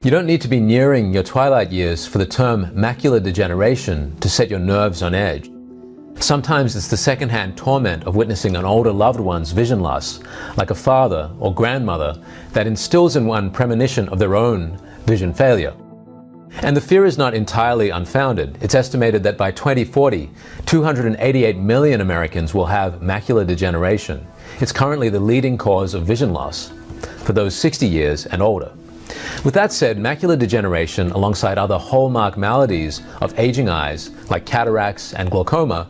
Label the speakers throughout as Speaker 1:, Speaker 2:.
Speaker 1: You don't need to be nearing your twilight years for the term macular degeneration to set your nerves on edge. Sometimes it's the secondhand torment of witnessing an older loved one's vision loss, like a father or grandmother, that instills in one premonition of their own vision failure. And the fear is not entirely unfounded. It's estimated that by 2040, 288 million Americans will have macular degeneration. It's currently the leading cause of vision loss for those 60 years and older. With that said, macular degeneration, alongside other hallmark maladies of aging eyes, like cataracts and glaucoma,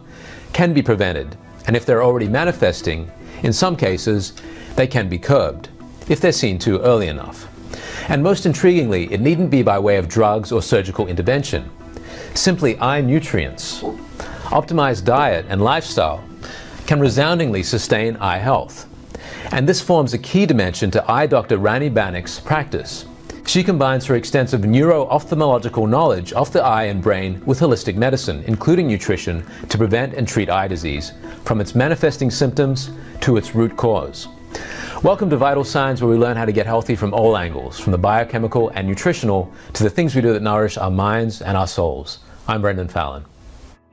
Speaker 1: can be prevented. And if they're already manifesting, in some cases, they can be curbed, if they're seen too early enough. And most intriguingly, it needn't be by way of drugs or surgical intervention. Simply eye nutrients, optimized diet and lifestyle can resoundingly sustain eye health. And this forms a key dimension to eye doctor Rani Bannock's practice. She combines her extensive neuro-ophthalmological knowledge of the eye and brain with holistic medicine, including nutrition, to prevent and treat eye disease, from its manifesting symptoms to its root cause. Welcome to Vital Signs, where we learn how to get healthy from all angles, from the biochemical and nutritional to the things we do that nourish our minds and our souls. I'm Brendan Fallon.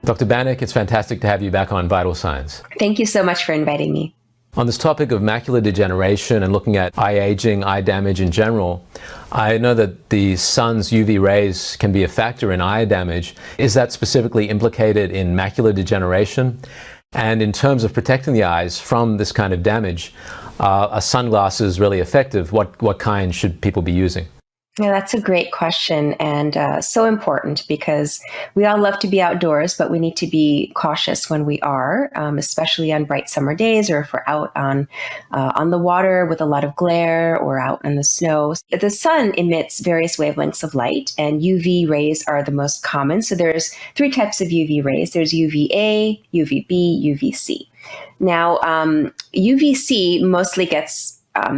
Speaker 1: Dr. Bannock, it's fantastic to have you back on Vital Signs.
Speaker 2: Thank you so much for inviting me.
Speaker 1: On this topic of macular degeneration and looking at eye aging, eye damage in general, I know that the sun's UV rays can be a factor in eye damage. Is that specifically implicated in macular degeneration? And in terms of protecting the eyes from this kind of damage, are sunglasses really effective? What kind should people be using?
Speaker 2: Yeah, that's a great question, and so important, because we all love to be outdoors, but we need to be cautious when we are, especially on bright summer days, or if we're out on the water with a lot of glare or out in the snow. The sun emits various wavelengths of light, and UV rays are the most common. So there's 3 types of UV rays. There's UVA, UVB, UVC. Now, UVC mostly gets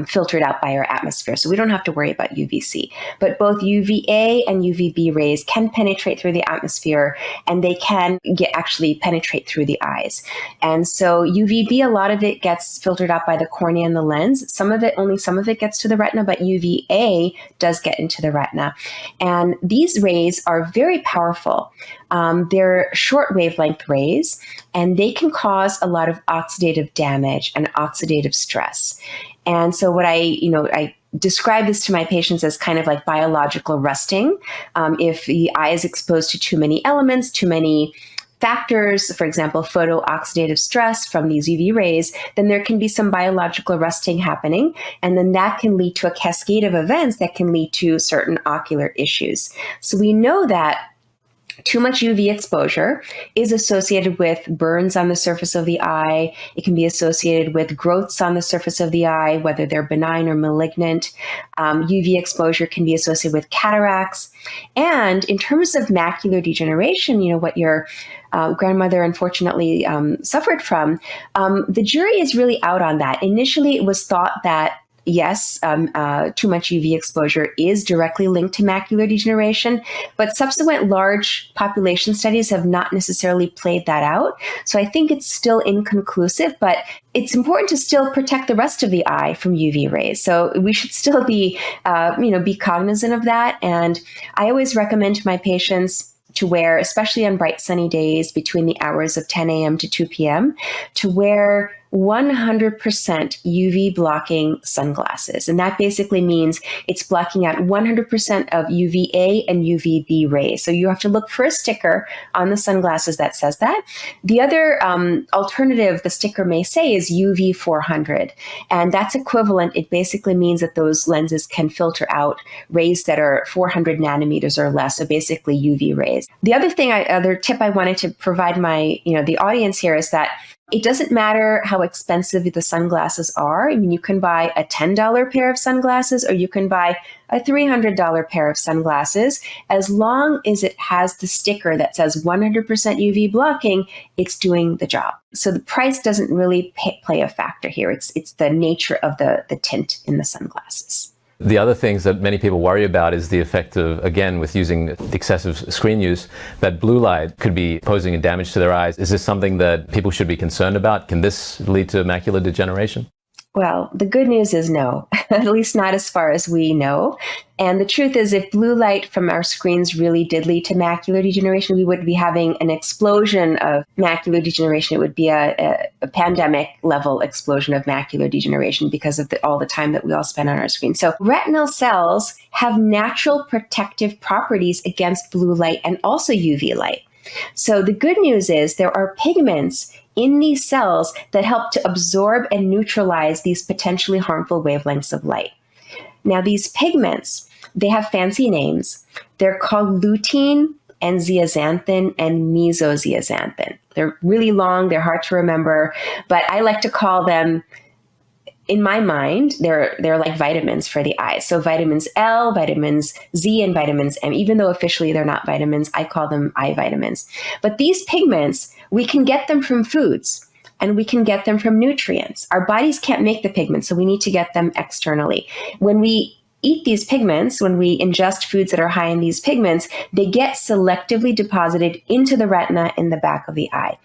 Speaker 2: filtered out by our atmosphere, so we don't have to worry about UVC. But both UVA and UVB rays can penetrate through the atmosphere, and they can actually penetrate through the eyes. And so UVB, a lot of it gets filtered out by the cornea and the lens. Only some of it gets to the retina, but UVA does get into the retina. And these rays are very powerful. They're short wavelength rays, and they can cause a lot of oxidative damage and oxidative stress. And so what I describe this to my patients as kind of like biological rusting. If the eye is exposed to too many elements, too many factors, for example, photooxidative stress from these UV rays, then there can be some biological rusting happening. And then that can lead to a cascade of events that can lead to certain ocular issues. So we know that too much UV exposure is associated with burns on the surface of the eye. It can be associated with growths on the surface of the eye, whether they're benign or malignant. UV exposure can be associated with cataracts. And in terms of macular degeneration, what your grandmother unfortunately suffered from, the jury is really out on that. Initially, it was thought that yes, too much UV exposure is directly linked to macular degeneration, but subsequent large population studies have not necessarily played that out. So I think it's still inconclusive, but it's important to still protect the rest of the eye from UV rays. So we should still be cognizant of that. And I always recommend to my patients to wear, especially on bright sunny days between the hours of 10 a.m. to 2 p.m., to wear 100% UV blocking sunglasses. And that basically means it's blocking out 100% of UVA and UVB rays. So you have to look for a sticker on the sunglasses that says that. The other alternative the sticker may say is UV 400. And that's equivalent. It basically means that those lenses can filter out rays that are 400 nanometers or less. So basically UV rays. The other tip I wanted to provide the audience here is that it doesn't matter how expensive the sunglasses are. I mean, you can buy a $10 pair of sunglasses, or you can buy a $300 pair of sunglasses. As long as it has the sticker that says 100% UV blocking, it's doing the job. So the price doesn't really play a factor here. It's the nature of the tint in the sunglasses.
Speaker 1: The other things that many people worry about is the effect of, again, with using excessive screen use, that blue light could be posing a damage to their eyes. Is this something that people should be concerned about? Can this lead to macular degeneration?
Speaker 2: Well, the good news is no, at least not as far as we know. And the truth is, if blue light from our screens really did lead to macular degeneration, we would be having an explosion of macular degeneration. It would be a pandemic level explosion of macular degeneration because of all the time that we all spend on our screen. So retinal cells have natural protective properties against blue light and also UV light. So the good news is there are pigments in these cells that help to absorb and neutralize these potentially harmful wavelengths of light. Now, these pigments, they have fancy names. They're called lutein and zeaxanthin and mesozeaxanthin. They're really long, they're hard to remember, but I like to call them, in my mind, they're like vitamins for the eyes. So vitamins L, vitamins Z, and vitamins M. Even though officially they're not vitamins, I call them eye vitamins. But these pigments, we can get them from foods and we can get them from nutrients. Our bodies can't make the pigments, so we need to get them externally. When we eat these pigments, when we ingest foods that are high in these pigments, they get selectively deposited into the retina in the back of the eye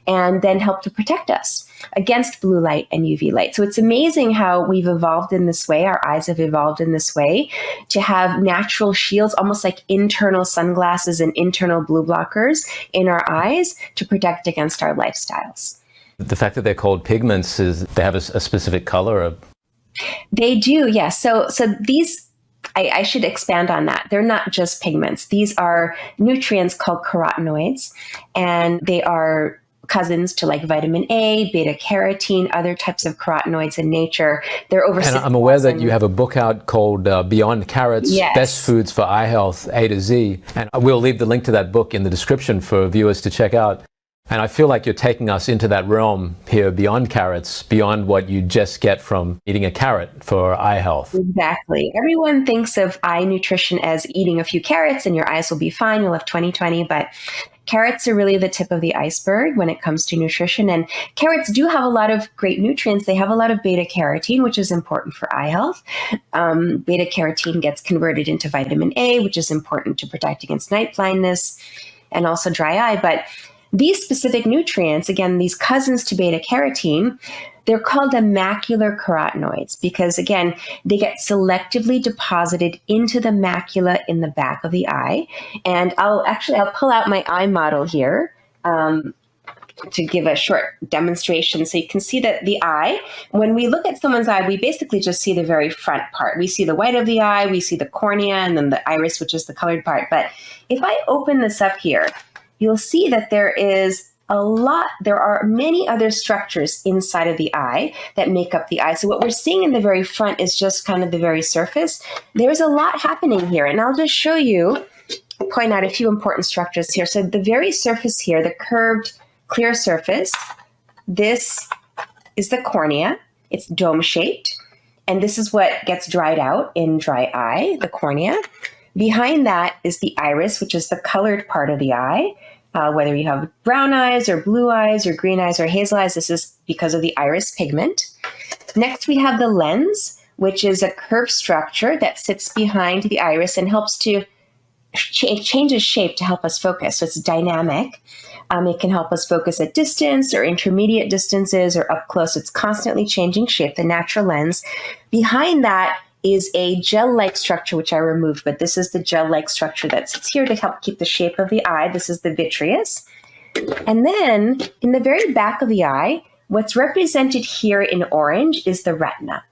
Speaker 2: and then help to protect us against blue light and UV light. So it's amazing how we've evolved in this way. Our eyes have evolved in this way to have natural shields, almost like internal sunglasses and internal blue blockers in our eyes to protect against our lifestyles.
Speaker 1: The fact that they're called pigments is they have a specific color.
Speaker 2: They do, yes. So these, I should expand on that. They're not just pigments. These are nutrients called carotenoids, and they are cousins to like vitamin A, beta carotene, other types of carotenoids in nature. They're over. And
Speaker 1: I'm aware that you have a book out called Beyond Carrots,
Speaker 2: yes.
Speaker 1: Best Foods for Eye Health, A to Z. And we'll leave the link to that book in the description for viewers to check out. And I feel like you're taking us into that realm here beyond carrots, beyond what you just get from eating a carrot for eye health.
Speaker 2: Exactly. Everyone thinks of eye nutrition as eating a few carrots and your eyes will be fine, you'll have 20/20, but carrots are really the tip of the iceberg when it comes to nutrition. And carrots do have a lot of great nutrients. They have a lot of beta carotene, which is important for eye health. Beta carotene gets converted into vitamin A, which is important to protect against night blindness and also dry eye. But these specific nutrients, again, these cousins to beta carotene, they're called the macular carotenoids because, again, they get selectively deposited into the macula in the back of the eye. And I'll pull out my eye model here to give a short demonstration. So you can see that the eye, when we look at someone's eye, we basically just see the very front part. We see the white of the eye, we see the cornea, and then the iris, which is the colored part. But if I open this up here, you'll see that there are many other structures inside of the eye that make up the eye. So what we're seeing in the very front is just kind of the very surface. There's a lot happening here, and I'll just show you, point out a few important structures here. So the very surface here, the curved clear surface, this is the cornea. It's dome-shaped, and this is what gets dried out in dry eye, the cornea. Behind that is the iris, which is the colored part of the eye. Whether you have brown eyes or blue eyes or green eyes or hazel eyes, this is because of the iris pigment. Next, we have the lens, which is a curved structure that sits behind the iris and helps to changes shape to help us focus. So it's dynamic. It can help us focus at distance or intermediate distances or up close. It's constantly changing shape, the natural lens. Behind that is a gel-like structure, which I removed, but this is the gel-like structure that sits here to help keep the shape of the eye. This is the vitreous. And then in the very back of the eye, what's represented here in orange is the retina.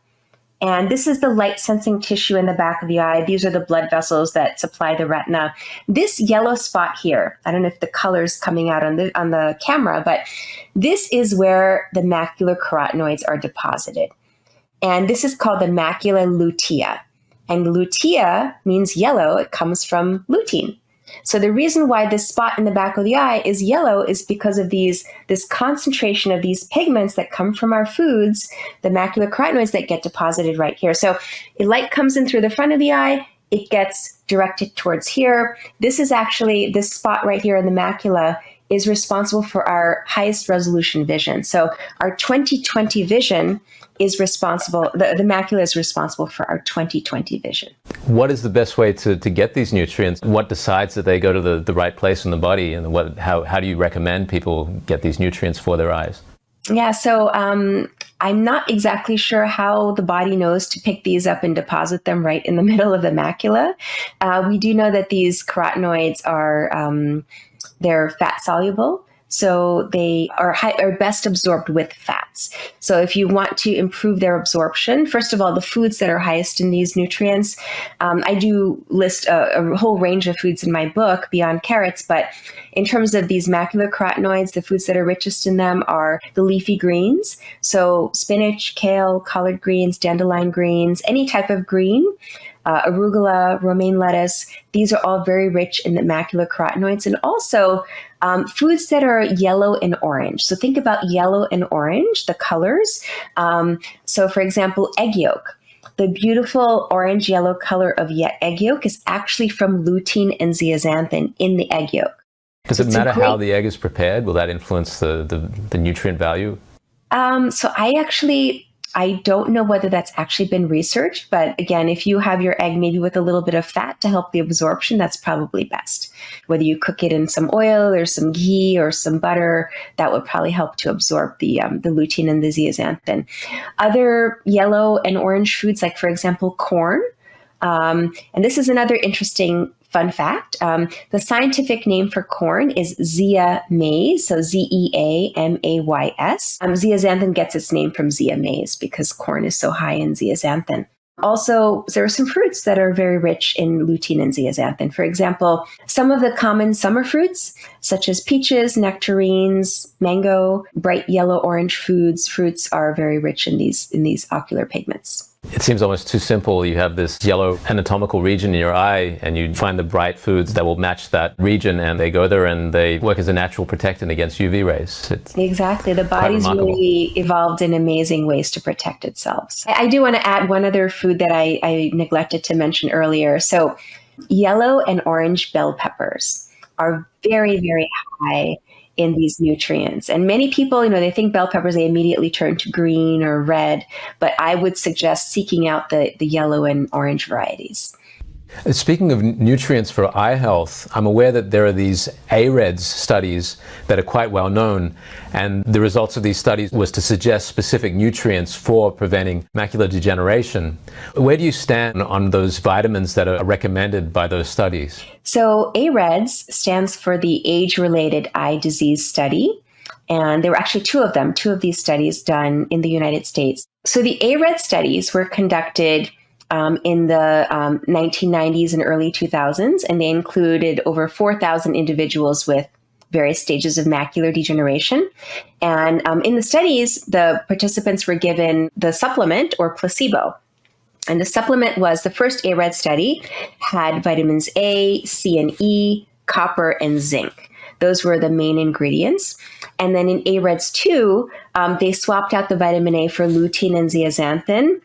Speaker 2: And this is the light-sensing tissue in the back of the eye. These are the blood vessels that supply the retina. This yellow spot here, I don't know if the color's coming out on the camera, but this is where the macular carotenoids are deposited. And this is called the macula lutea. And lutea means yellow. It comes from lutein. So the reason why this spot in the back of the eye is yellow is because of this concentration of these pigments that come from our foods, the macular carotenoids that get deposited right here. So light comes in through the front of the eye. It gets directed towards here. This spot right here in the macula is responsible for our highest resolution vision. So our 20/20 vision is responsible, the macula is responsible for our 20/20 vision.
Speaker 1: What is the best way to get these nutrients? What decides that they go to the right place in the body, and how do you recommend people get these nutrients for their eyes?
Speaker 2: Yeah, so I'm not exactly sure how the body knows to pick these up and deposit them right in the middle of the macula. We do know that these carotenoids are they're fat soluble. So they are best absorbed with fats. So if you want to improve their absorption, first of all, the foods that are highest in these nutrients, I do list a whole range of foods in my book beyond carrots, but in terms of these macular carotenoids, the foods that are richest in them are the leafy greens. So spinach, kale, collard greens, dandelion greens, any type of green. Arugula, romaine lettuce, these are all very rich in the macular carotenoids, and also foods that are yellow and orange. So think about yellow and orange, the colors. So for example, egg yolk. The beautiful orange-yellow color of egg yolk is actually from lutein and zeaxanthin in the egg yolk.
Speaker 1: Does it matter how the egg is prepared? Will that influence the nutrient value?
Speaker 2: So I don't know whether that's actually been researched, but again, if you have your egg maybe with a little bit of fat to help the absorption, that's probably best. Whether you cook it in some oil or some ghee or some butter, that would probably help to absorb the lutein and the zeaxanthin. Other yellow and orange foods, like for example, corn, and this is another interesting fun fact. The scientific name for corn is zea maize, so Zeamays. Zeaxanthin gets its name from zea maize because corn is so high in zeaxanthin. Also, there are some fruits that are very rich in lutein and zeaxanthin. For example, some of the common summer fruits, such as peaches, nectarines, mango, bright yellow-orange fruits are very rich in these ocular pigments.
Speaker 1: It seems almost too simple. You have this yellow anatomical region in your eye, and you find the bright foods that will match that region, and they go there and they work as a natural protectant against UV rays.
Speaker 2: Exactly. The body's really evolved in amazing ways to protect itself. I do want to add one other food that I neglected to mention earlier. So yellow and orange bell peppers are very, very high in these nutrients. And many people, they think bell peppers, they immediately turn to green or red, but I would suggest seeking out the yellow and orange varieties.
Speaker 1: Speaking of nutrients for eye health, I'm aware that there are these AREDS studies that are quite well known, and the results of these studies was to suggest specific nutrients for preventing macular degeneration. Where do you stand on those vitamins that are recommended by those studies?
Speaker 2: So AREDS stands for the Age-Related Eye Disease Study, and there were actually two of these studies done in the United States. So the AREDS studies were conducted in the 1990s and early 2000s, and they included over 4,000 individuals with various stages of macular degeneration. And in the studies, the participants were given the supplement or placebo. And the supplement was the first ARED study, had vitamins A, C, and E, copper, and zinc. Those were the main ingredients. And then in AREDS 2, they swapped out the vitamin A for lutein and zeaxanthin.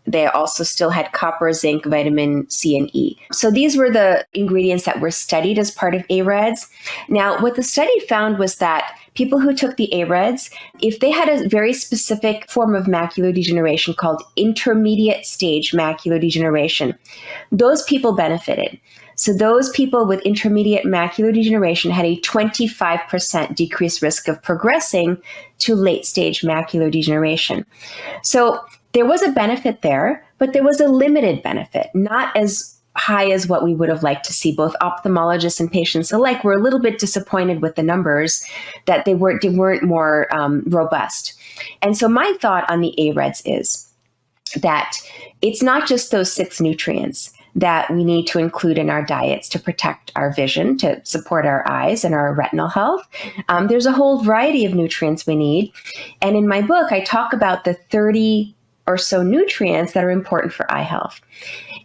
Speaker 2: They also still had copper, zinc, vitamin C, and E. So these were the ingredients that were studied as part of AREDS. Now, what the study found was that people who took the AREDS, if they had a very specific form of macular degeneration called intermediate stage macular degeneration, those people benefited. So those people with intermediate macular degeneration had a 25% decreased risk of progressing to late stage macular degeneration. So there was a benefit there, but there was a limited benefit, not as high as what we would have liked to see. Both ophthalmologists and patients alike were a little bit disappointed with the numbers, that they weren't more robust. And so my thought on the AREDS is that it's not just those 6 nutrients that we need to include in our diets to protect our vision, to support our eyes and our retinal health. There's a whole variety of nutrients we need. And in my book, I talk about the 30 or so nutrients that are important for eye health.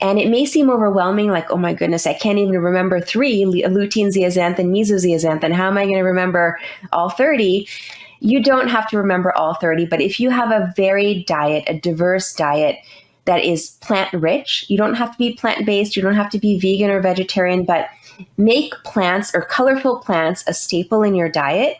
Speaker 2: And it may seem overwhelming, like, oh my goodness, I can't even remember 3, lutein, zeaxanthin, mesozeaxanthin. How am I going to remember all 30? You don't have to remember all 30, but if you have a varied diet, a diverse diet that is plant-rich, you don't have to be plant-based, you don't have to be vegan or vegetarian, but make plants or colorful plants a staple in your diet,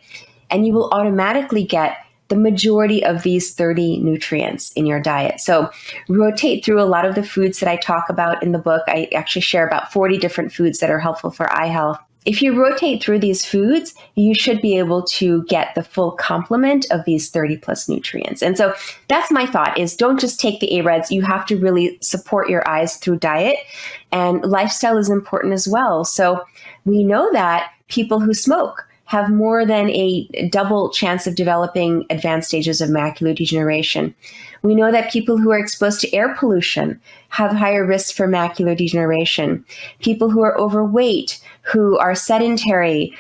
Speaker 2: and you will automatically get the majority of these 30 nutrients in your diet. So rotate through a lot of the foods that I talk about in the book. I actually share about 40 different foods that are helpful for eye health. if you rotate through these foods, you should be able to get the full complement of these 30 plus nutrients. And so that's my thought, is don't just take the AREDs. You have to really support your eyes through diet, and lifestyle is important as well. So we know that people who smoke have more than a double chance of developing advanced stages of macular degeneration. We know that people who are exposed to air pollution have higher risks for macular degeneration. People who are overweight, who are sedentary,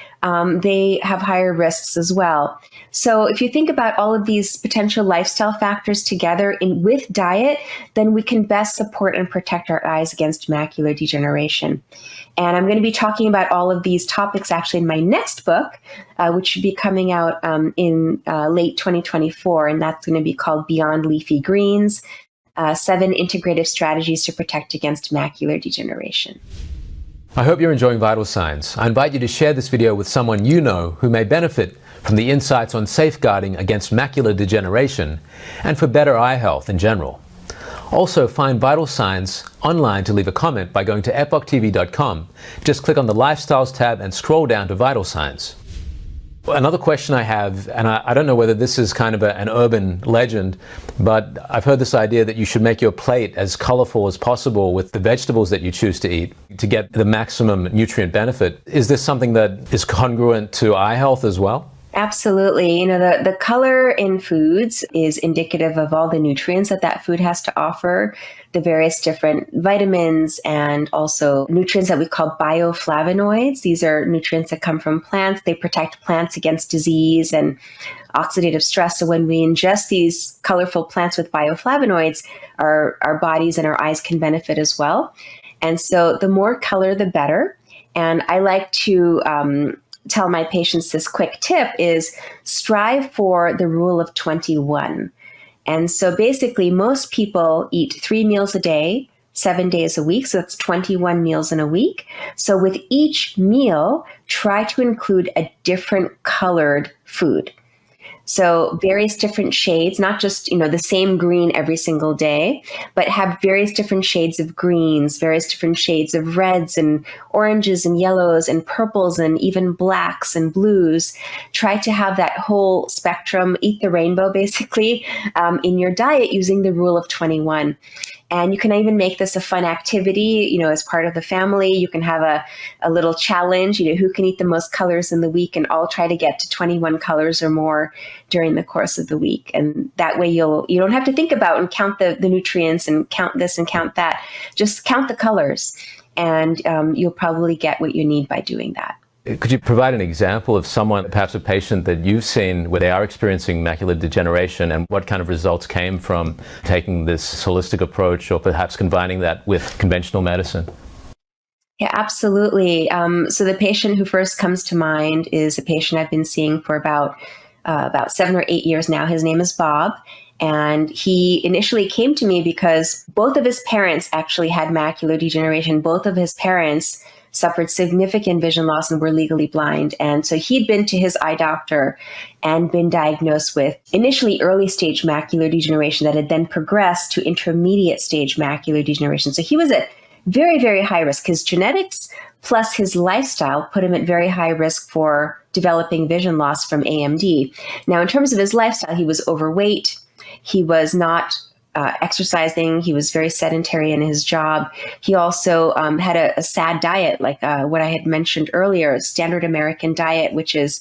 Speaker 2: they have higher risks as well. So if you think about all of these potential lifestyle factors together with diet, then we can best support and protect our eyes against macular degeneration. And I'm going to be talking about all of these topics actually in my next book, which should be coming out in late 2024. And that's going to be called Beyond Leafy Greens, 7 Integrative Strategies to Protect Against Macular Degeneration.
Speaker 1: I hope you're enjoying Vital Signs. I invite you to share this video with someone you know who may benefit from the insights on safeguarding against macular degeneration and for better eye health in general. Also, find Vital Signs online to leave a comment by going to epochtv.com. Just click on the Lifestyles tab and scroll down to Vital Signs. Another question I have, and I don't know whether this is kind of an urban legend, but I've heard this idea that you should make your plate as colorful as possible with the vegetables that you choose to eat to get the maximum nutrient benefit. Is this something that is congruent to eye health as well?
Speaker 2: Absolutely. You know, the color in foods is indicative of all the nutrients that food has to offer, the various different vitamins and also nutrients that we call bioflavonoids. These are nutrients that come from plants. They protect plants against disease and oxidative stress. So when we ingest these colorful plants with bioflavonoids, our bodies and our eyes can benefit as well. And so the more color, the better. And I like to tell my patients this quick tip is strive for the rule of 21. And so basically most people eat 3 meals a day, 7 days a week. So that's 21 meals in a week. So with each meal, try to include a different colored food. So various different shades, not just, the same green every single day, but have various different shades of greens, various different shades of reds and oranges and yellows and purples and even blacks and blues. Try to have that whole spectrum, eat the rainbow basically, in your diet using the rule of 21. And you can even make this a fun activity, as part of the family. You can have a little challenge, who can eat the most colors in the week, and all try to get to 21 colors or more during the course of the week. And that way you don't have to think about and count the nutrients and count this and count that. Just count the colors, and you'll probably get what you need by doing that.
Speaker 1: Could you provide an example of someone, perhaps a patient that you've seen where they are experiencing macular degeneration, and what kind of results came from taking this holistic approach or perhaps combining that with conventional medicine?
Speaker 2: Yeah, absolutely. So the patient who first comes to mind is a patient I've been seeing for about 7 or 8 years now. His name is Bob. And he initially came to me because both of his parents actually had macular degeneration. Both of his parents suffered significant vision loss and were legally blind. And so he'd been to his eye doctor and been diagnosed with initially early stage macular degeneration that had then progressed to intermediate stage macular degeneration. So he was at very, very high risk. His genetics plus his lifestyle put him at very high risk for developing vision loss from AMD. Now, in terms of his lifestyle, he was overweight. He was not exercising. He was very sedentary in his job. He also had a sad diet, like what I had mentioned earlier, a standard American diet, which is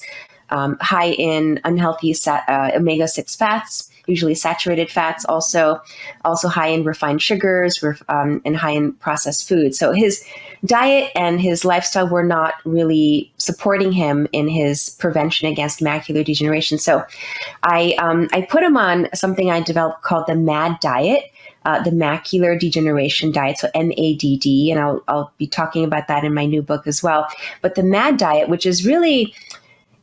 Speaker 2: high in unhealthy omega-6 fats, usually saturated fats, also high in refined sugars and high in processed foods. So his diet and his lifestyle were not really supporting him in his prevention against macular degeneration. So I put him on something I developed called the MAD diet, the macular degeneration diet, so MADD, and I'll be talking about that in my new book as well. But the MAD diet, which is really,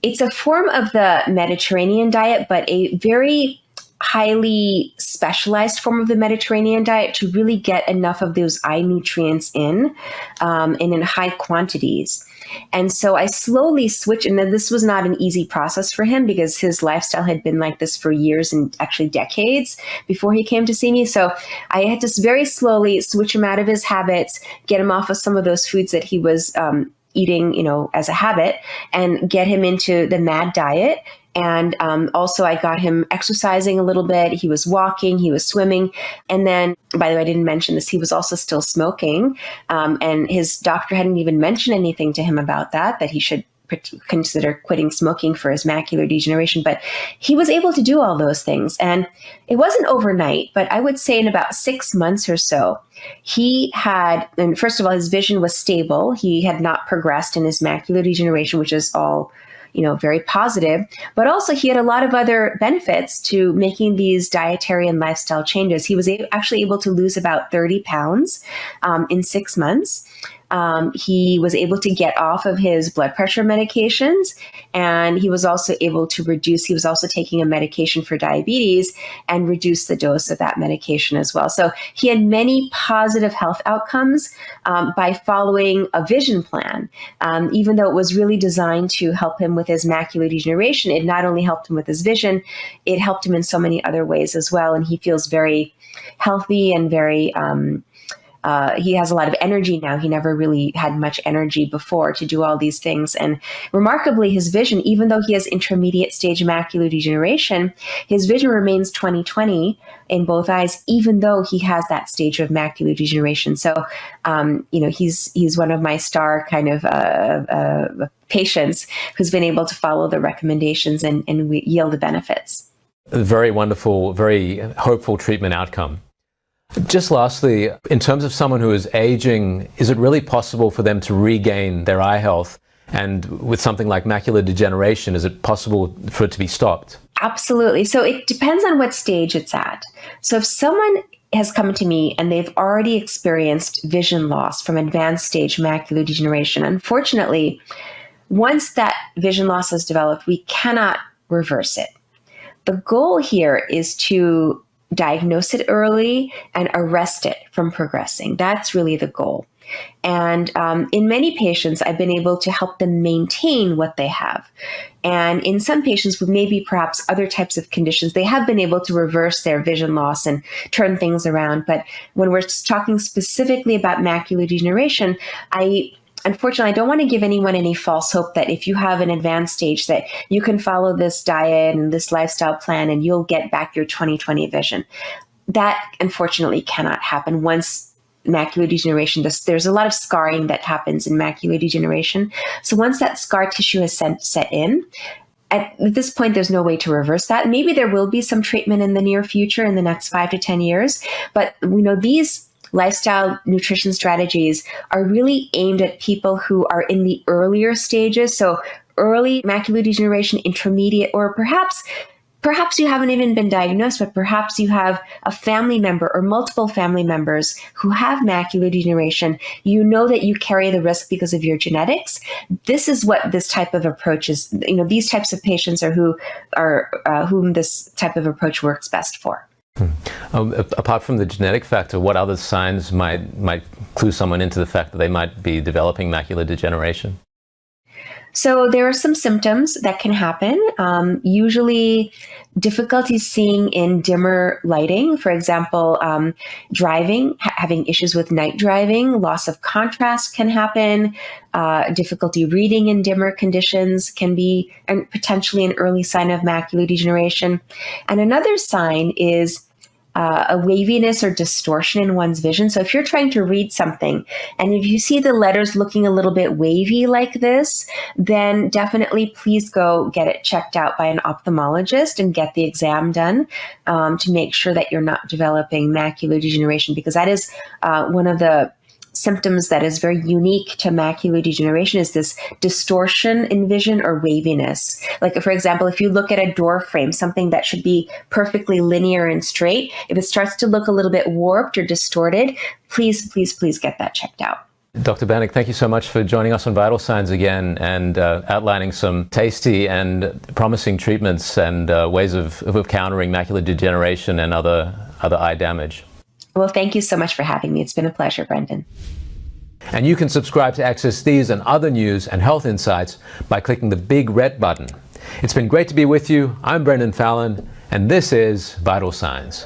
Speaker 2: it's a form of the Mediterranean diet, but a very highly specialized form of the Mediterranean diet to really get enough of those eye nutrients in and in high quantities. And so I slowly switched, and then this was not an easy process for him because his lifestyle had been like this for years and actually decades before he came to see me. So I had to very slowly switch him out of his habits, get him off of some of those foods that he was eating, as a habit, and get him into the MAD diet. And also I got him exercising a little bit. He was walking, he was swimming. And then, by the way, I didn't mention this, he was also still smoking. And his doctor hadn't even mentioned anything to him about that he should consider quitting smoking for his macular degeneration. But he was able to do all those things. And it wasn't overnight, but I would say in about 6 months or so, he had, and first of all, his vision was stable. He had not progressed in his macular degeneration, which is all very positive, but also he had a lot of other benefits to making these dietary and lifestyle changes. He was actually able to lose about 30 pounds in 6 months. He was able to get off of his blood pressure medications, and he was also able to he was also taking a medication for diabetes and reduce the dose of that medication as well. So he had many positive health outcomes by following a vision plan. Even though it was really designed to help him with his macular degeneration, it not only helped him with his vision, it helped him in so many other ways as well. And he feels very healthy and very he has a lot of energy now. He never really had much energy before to do all these things. And remarkably, his vision, even though he has intermediate stage macular degeneration, his vision remains 20/20 in both eyes, even though he has that stage of macular degeneration. So, he's one of my star kind of patients who's been able to follow the recommendations and yield the benefits.
Speaker 1: A very wonderful, very hopeful treatment outcome. Just lastly, in terms of someone who is aging, is it really possible for them to regain their eye health? And with something like macular degeneration, is it possible for it to be stopped?
Speaker 2: Absolutely. So it depends on what stage it's at. So if someone has come to me and they've already experienced vision loss from advanced stage macular degeneration, unfortunately, once that vision loss is developed, we cannot reverse it. The goal here is to diagnose it early and arrest it from progressing. That's really the goal. And in many patients, I've been able to help them maintain what they have. And in some patients with maybe perhaps other types of conditions, they have been able to reverse their vision loss and turn things around. But when we're talking specifically about macular degeneration, Unfortunately, I don't want to give anyone any false hope that if you have an advanced stage that you can follow this diet and this lifestyle plan and you'll get back your 20/20 vision. That unfortunately cannot happen once macular degeneration, there's a lot of scarring that happens in macular degeneration. So once that scar tissue is set in, at this point, there's no way to reverse that. Maybe there will be some treatment in the near future in the next 5 to 10 years, but these lifestyle nutrition strategies are really aimed at people who are in the earlier stages. So early macular degeneration, intermediate, or perhaps you haven't even been diagnosed, but perhaps you have a family member or multiple family members who have macular degeneration. You know that you carry the risk because of your genetics. This is what this type of approach is. These types of patients are whom this type of approach works best for.
Speaker 1: Apart from the genetic factor, what other signs might clue someone into the fact that they might be developing macular degeneration?
Speaker 2: So there are some symptoms that can happen. Usually difficulty seeing in dimmer lighting, for example, driving, having issues with night driving, loss of contrast can happen, difficulty reading in dimmer conditions can be potentially an early sign of macular degeneration. And another sign is a waviness or distortion in one's vision. So if you're trying to read something and if you see the letters looking a little bit wavy like this, then definitely please go get it checked out by an ophthalmologist and get the exam done to make sure that you're not developing macular degeneration, because that is one of the symptoms that is very unique to macular degeneration, is this distortion in vision or waviness. Like, for example, if you look at a door frame, something that should be perfectly linear and straight, if it starts to look a little bit warped or distorted, please get that checked out.
Speaker 1: Dr. Banik, thank you so much for joining us on Vital Signs again and outlining some tasty and promising treatments and ways of countering macular degeneration and other eye damage.
Speaker 2: Well, thank you so much for having me. It's been a pleasure, Brendan.
Speaker 1: And you can subscribe to access these and other news and health insights by clicking the big red button. It's been great to be with you. I'm Brendan Fallon, and this is Vital Signs.